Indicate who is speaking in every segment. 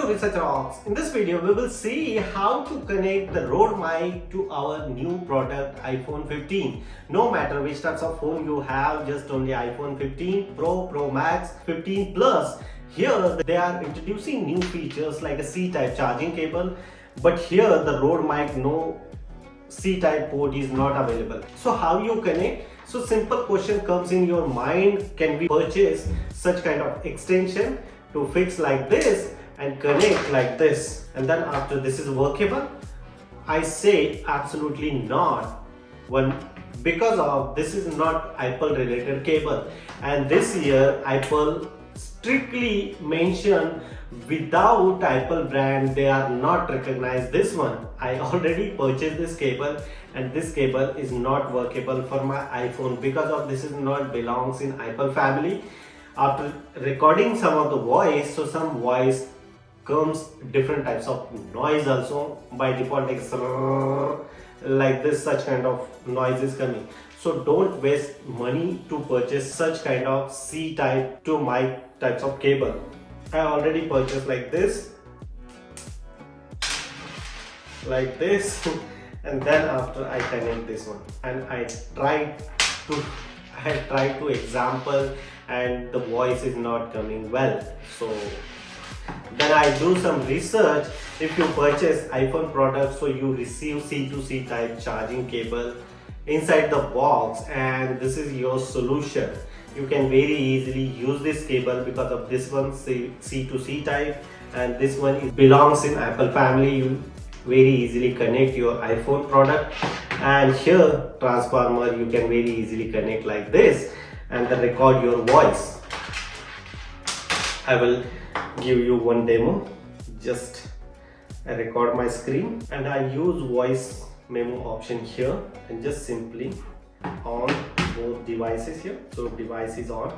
Speaker 1: to Research Rocks. In this video, we will see how to connect the Rode mic to our new product iPhone 15. No matter which types of phone you have, just only iPhone 15 Pro, Pro Max, 15 Plus. Here they are introducing new features like a C-type charging cable, but here the Rode mic no C-type port is not available. So how you connect? So simple question comes in your mind, can we purchase such kind of extension to fix like this and connect like this, and then after this is workable? I say absolutely not. Because of this is not Apple related cable, and this year Apple strictly mentioned without Apple brand they are not recognized this one. I already purchased this cable and this cable is not workable for my iPhone because of this is not belongs in Apple family. After recording some of the voice, so some voice comes different types of noise also by default, like this, such kind of noise is coming. So don't waste money to purchase such kind of C type to mic types of cable. I already purchased like this and then after I connect this one and I tried to example and the voice is not coming well. So then I do some research. If you purchase iPhone products, so you receive C2C type charging cable inside the box, and this is your solution. You can very easily use this cable because of this one C2C type, and this one belongs in Apple family. You very easily connect your iPhone product, and here transformer you can very easily connect like this and then record your voice. I will give you one demo. Just I record my screen and I use voice memo option here and just simply on both devices here. So device is on.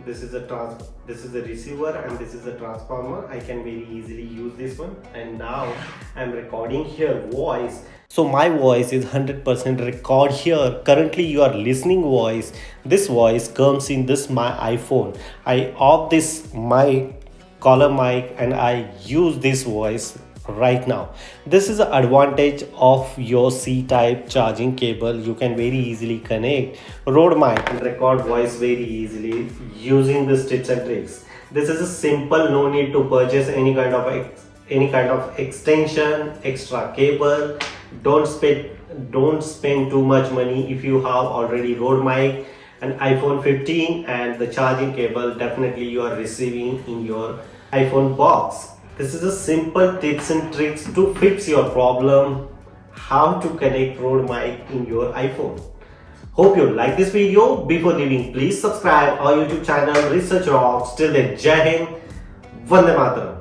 Speaker 1: This is a receiver and this is a transformer. I can very easily use this one, and now I'm recording here voice. So my voice is 100% record here. Currently you are listening voice. This voice comes in this my iPhone. I off this mic, collar mic, and I use this voice right now. This is the advantage of your C-type charging cable. You can very easily connect Rode mic and record voice very easily using these tips and tricks. This is a simple, no need to purchase any kind of extension, extra cable. Don't spend too much money. If you have already Rode mic and iPhone 15 and the charging cable, definitely you are receiving in your iPhone box. This is a simple tips and tricks to fix your problem, how to connect Rode mic in your iPhone. Hope you like this video. Before leaving, please subscribe our YouTube channel Research Rocks. Till then, Jai Hind, Vande Mataram.